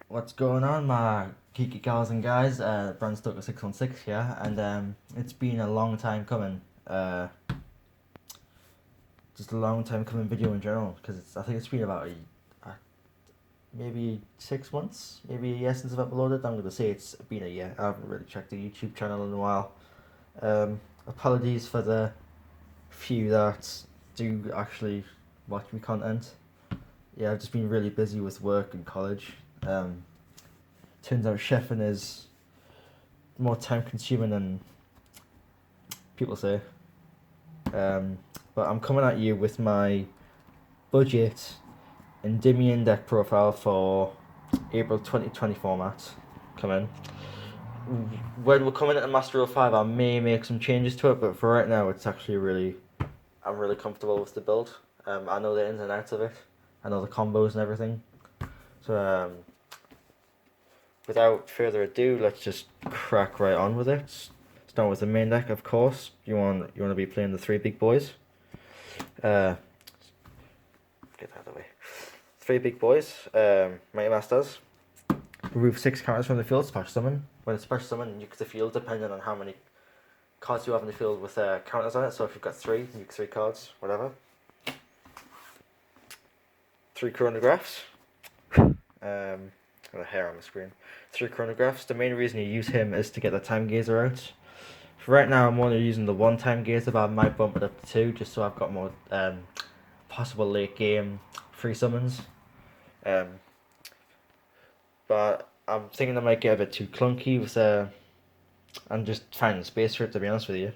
What's going on, my geeky gals and guys? Brand Stoker 616 here, and it's been a long time coming. Just a long time coming video in general, because I think it's been about maybe 6 months, maybe a year since I've uploaded. I'm gonna say it's been a year. I haven't really checked the YouTube channel in a while. Apologies for the few that do actually watch my content. Yeah, I've just been really busy with work and college. Turns out chefing is more time consuming than people say. But I'm coming at you with my budget Enymion deck profile for April 2020 format. Come in. When we're coming into Master 05, I may make some changes to it, but for right now, it's actually I'm really comfortable with the build. I know the ins and outs of it. I know the combos and everything. So, without further ado, let's just crack right on with it. Start with the main deck, of course. You want to be playing the three big boys. Get that out of the way. Three big boys. Mighty Masters. Remove 6 counters from the field. Special summon. When it's special summon, nuke the field depending on how many cards you have in the field with counters on it. So if you've got 3, nuke 3 cards, whatever. 3 chronographs. Got a hair on the screen. 3 chronographs. The main reason you use him is to get the time gazer out. For right now, I'm only using the 1 time gazer, but I might bump it up to 2 just so I've got more possible late game free summons. But I'm thinking I might get a bit too clunky with and just finding space for it, to be honest with you.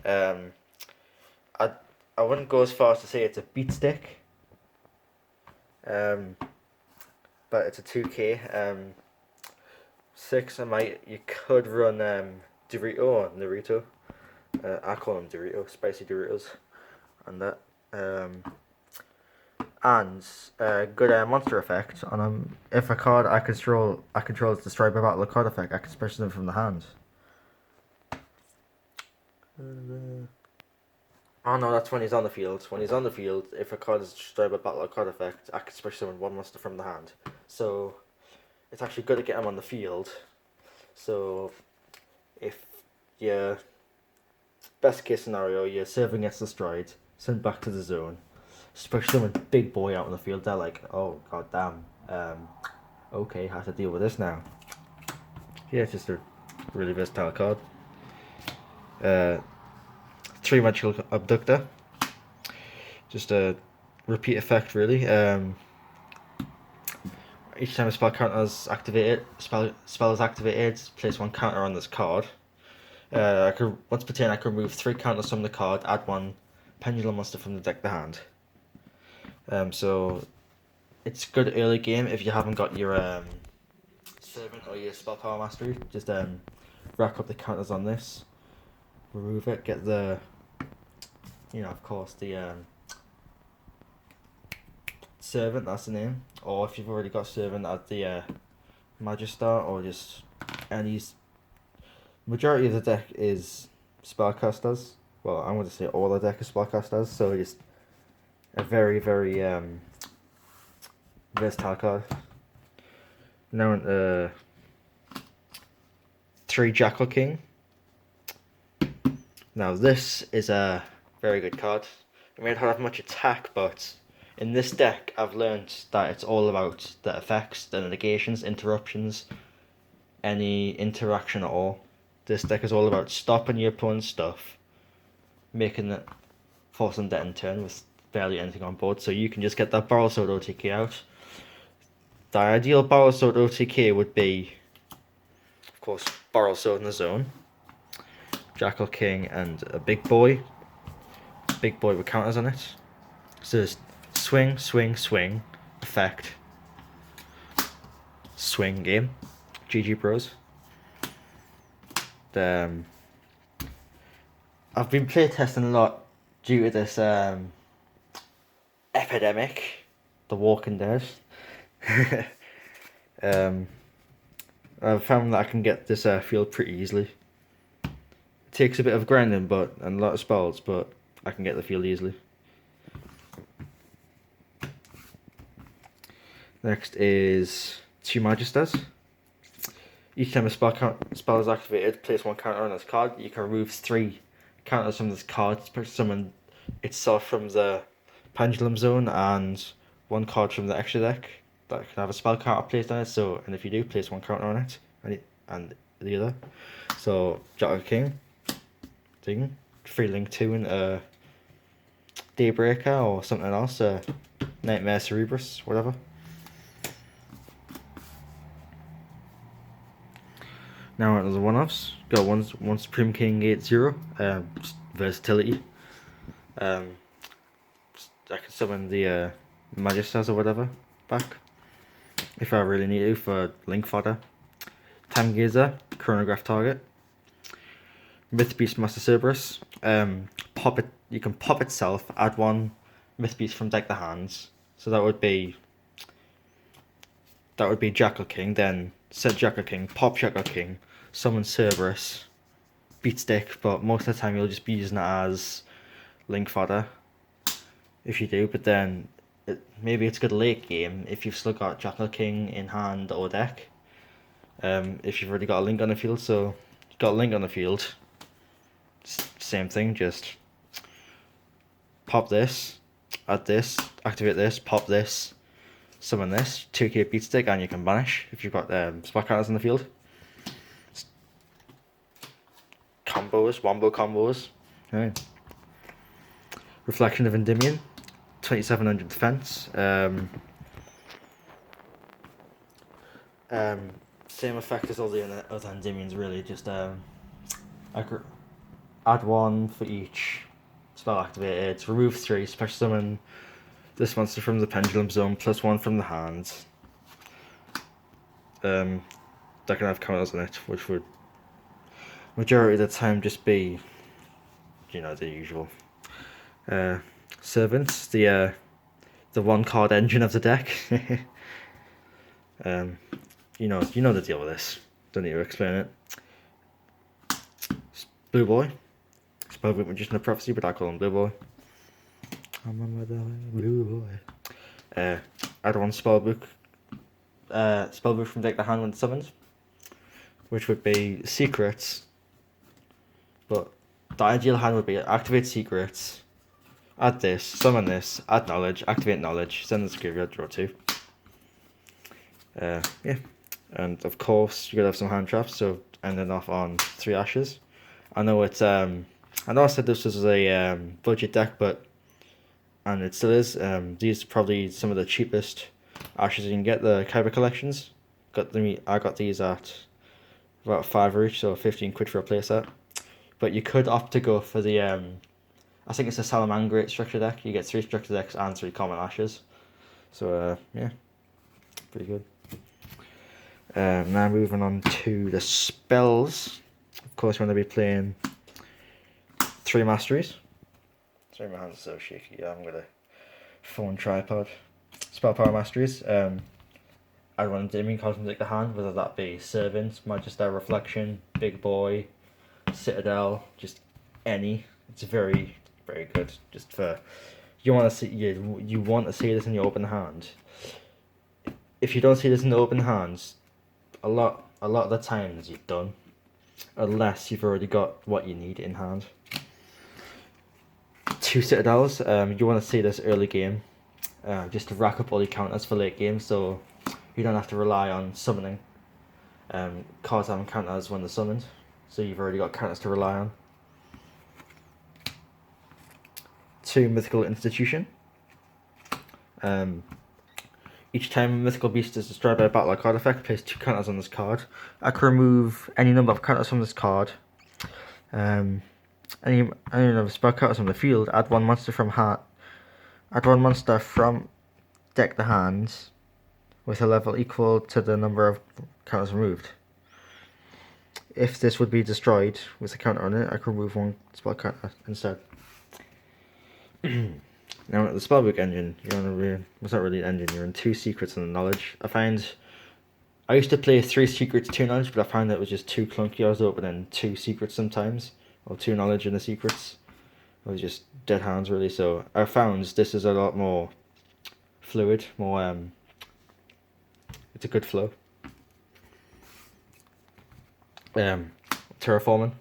I wouldn't go as far as to say it's a beat stick. But it's a 2K. 6, you could run Dorito or Naruto. I call them Dorito, spicy Doritos, and that. And good monster effect on them. If a card I control is destroyed by battle, a card effect, I can special them from the hand. Oh no, that's when he's on the field. When he's on the field, if a card is destroyed by battle or card effect, I can special summon 1 monster from the hand. So it's actually good to get him on the field. So if your best case scenario, your serving gets destroyed, send back to the zone, special summon big boy out on the field, they're like, oh god damn, okay, I have to deal with this now. Yeah, it's just a really versatile card. 3 magical abductor. Just a repeat effect, really. Each time a spell is activated, place 1 counter on this card. Once per turn, I can remove 3 counters from the card, add 1 pendulum monster from the deck to hand. So it's good early game if you haven't got your servant or your spell power mastery. Just rack up the counters on this, remove it, get the, of course, the servant, that's the name. Or if you've already got servant, add the Magistar, or just any. Majority of the deck is spellcasters. Well, I'm going to say all the deck is spellcasters, so just a very, very versatile card. Now 3 Jackal King. Now this is a very good card. It may not have much attack, but in this deck I've learned that it's all about the effects, the negations, interruptions, any interaction at all. This deck is all about stopping your opponent's stuff, making it force them dead in turn with barely anything on board, so you can just get that Barrel Sword OTK out. The ideal Barrel Sword OTK would be, of course, Barrel Sword in the zone, Jackal King, and a big boy. Big boy with counters on it. So there's swing, swing, swing, effect, swing game. GG bros. I've been playtesting a lot due to this epidemic, The Walking Dead. I've found that I can get this field pretty easily. It takes a bit of grinding and a lot of spells, but I can get the field easily. Next is 2 Magisters. Each time a spell is activated, place 1 counter on this card. You can remove 3 counters from this card to summon itself from the Pendulum Zone and 1 card from the extra deck that can have a spell counter placed on it. So, and if you do, place 1 counter on it and the other. So, Jackal King, thing, free link 2 and Daybreaker or something else, Nightmare Cerebrus, whatever. Now there's the one-offs. Got one Supreme King 8/0, versatility. I can summon the Magisters or whatever back if I really need to for link fodder. Time Gazer, chronograph target. Myth Beast Master Cerberus. Pop it. You can pop itself. Add 1 Myth Beast from deck to hands. So that would be Jackal King. Then set Jackal King. Pop Jackal King. Summon Cerberus. Beat stick. But most of the time you'll just be using it as link fodder. If you do, but then maybe it's good late game if you've still got Jackal King in hand or deck. If you've already got a link on the field, so you've got a link on the field. Same thing, just pop this, add this, activate this, pop this, summon this, 2k beat stick, and you can banish if you've got spot counters in the field. Combos, wombo combos. Right. Reflection of Endymion, 2700 defense. Same effect as all the other Endymions, really. Just add 1 for each spell activated. Remove 3. Special summon this monster from the Pendulum Zone plus 1 from the hand. That can have counters on it, which would majority of the time just be, the usual. Servants, the 1 card engine of the deck. You know the deal with this. Don't need to explain it. Blue Boy, Spellbook Magician of Prophecy, but I call him Blue Boy. Blue Boy. Add 1 spellbook from deck to hand when summoned, which would be secrets. But the ideal hand would be activate secrets, add this, summon this, add knowledge, activate knowledge, send this to graveyard, draw 2. Yeah, and of course you gotta have some hand traps. So ending off on 3 ashes. I know it's I said this was a budget deck, and it still is. These are probably some of the cheapest ashes you can get. The Kyber collections. I got these at about £5 each, so 15 quid for a playset. But you could opt to go for the I think it's a Salamangreat structure deck. You get 3 structure decks and 3 common ashes. So yeah, pretty good. Now moving on to the spells. Of course, we're going to be playing 3 Masteries. Sorry, my hands are so shaky. Yeah, I'm going to phone tripod. Spell Power Masteries. Add 1 Endymion card from the hand, whether that be Servant, Magister, Reflection, Big Boy, Citadel, just any. It's very, very good. Just for you want to see this in your open hand. If you don't see this in the open hands, a lot of the times you're done, unless you've already got what you need in hand. 2 Citadels. You want to see this early game, just to rack up all your counters for late game, so you don't have to rely on summoning cards having counters when they're summoned. So you've already got counters to rely on. 2 Mythical Institution. Each time a mythical beast is destroyed by a battle or card effect, place 2 counters on this card. I can remove any number of counters from this card. Any number of spell counters from the field. Add 1 monster from deck to hands with a level equal to the number of counters removed. If this would be destroyed with a counter on it, I can remove 1 spell counter instead. Now the spellbook engine, it's not really an engine, you're in 2 secrets and knowledge. I used to play 3 secrets, 2 knowledge, but I found that it was just too clunky. I was opening 2 secrets sometimes, or 2 knowledge and the secrets. It was just dead hands really, so I found this is a lot more fluid, more It's a good flow. Terraforming,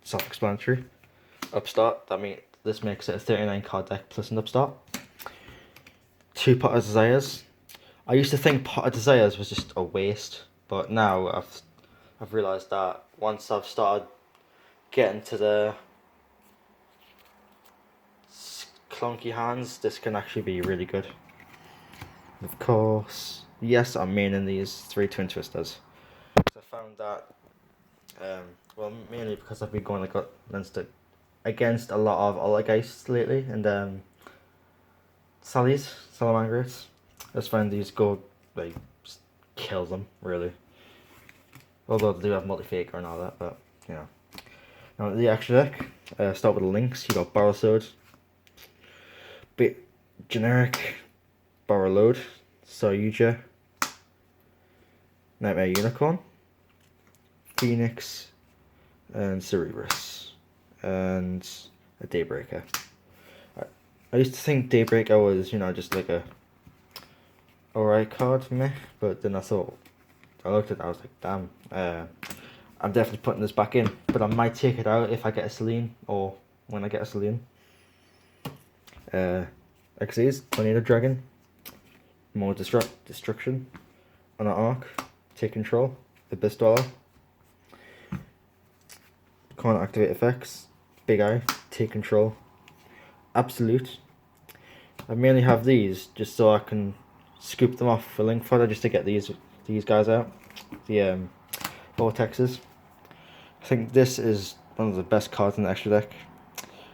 self-explanatory. Upstart, this makes it a 39 card deck plus an upstart. 2 Pot of Desires. I used to think Pot of Desires was just a waste, but now I've realised that once I've started getting to the clunky hands, this can actually be really good. Of course, yes, I'm maining these 3 Twin Twisters. I found that, mainly because I've been going against a lot of Olligeists lately, and Salamangreats. I just find these go, just kill them, really. Although they do have multi-faker and all that, but, you know. Now, the extra deck, start with the links. You got Barrel Sword, generic Barrel Load, Saryuja, Nightmare Unicorn, Phoenix, and Cerebrus, and a Daybreaker. I used to think Daybreaker was, just like a alright card for me, but then I looked at it, I was like, damn, I'm definitely putting this back in, but I might take it out if I get a Selene, or when I get a Selene. Xyz, Tornado Dragon, more destruction on an arc, take control, Abyss Dweller, can't activate effects, Big Eye, take control, Absolute. I mainly have these just so I can scoop them off for link fodder, just to get these guys out, the Vortexes. I think this is one of the best cards in the extra deck.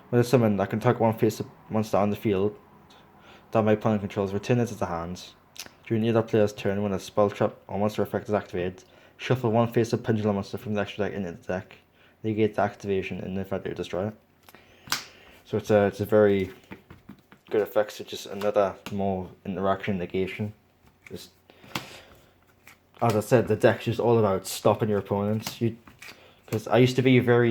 When it's summoned, I can target one face up monster on the field that my opponent controls, return it to the hand. During the other player's turn, when a spell trap or monster effect is activated, shuffle one face up pendulum monster from the extra deck into the deck. Negate the activation, and if I do, destroy it. So it's a very good effect. So just another more interaction negation. Just, as I said, the deck's just all about stopping your opponents. Because I used to be ever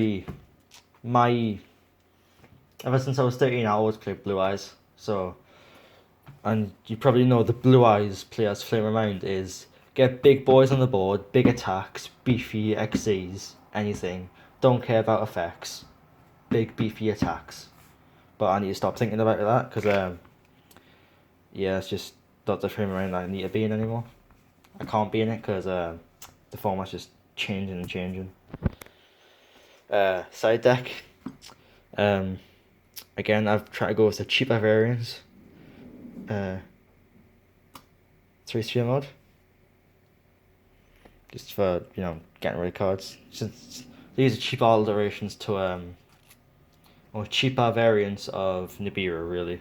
since I was 13, I always played Blue Eyes. So, and you probably know the Blue Eyes player's flame of mind is get big boys on the board, big attacks, beefy XCs, anything. Don't care about effects. Big beefy attacks. But I need to stop thinking about that because it's just not the frame of mind I need to be in anymore. I can't be in it because the format's just changing and changing. Side deck. Again, I've tried to go with the cheaper variants. 3-sphere mode. Just for, getting rid of cards. Since these are cheaper alterations to, or cheaper variants of Nibiru, really.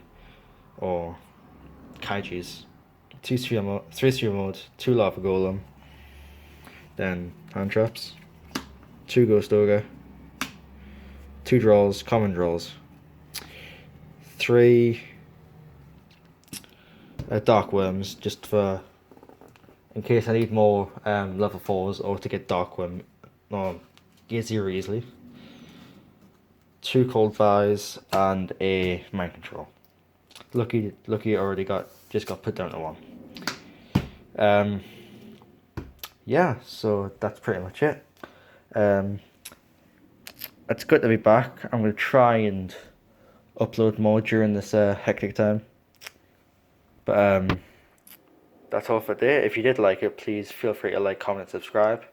Or Kaijis. 3-sphere mode, 2 Lava Golem. Then hand traps. 2 Ghost Ogre. 2 draws, common draws. 3 Dark Worms, just for in case I need more level 4s or to get Dark Worm or Gizzy easily. 2 Cold Vise and a Mind Control. Lucky already just got put down to 1. Yeah, so that's pretty much it. It's good to be back. I'm going to try and upload more during this hectic time. But that's all for today. If you did like it, please feel free to like, comment, subscribe.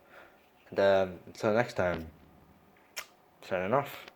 And until next time, signing off.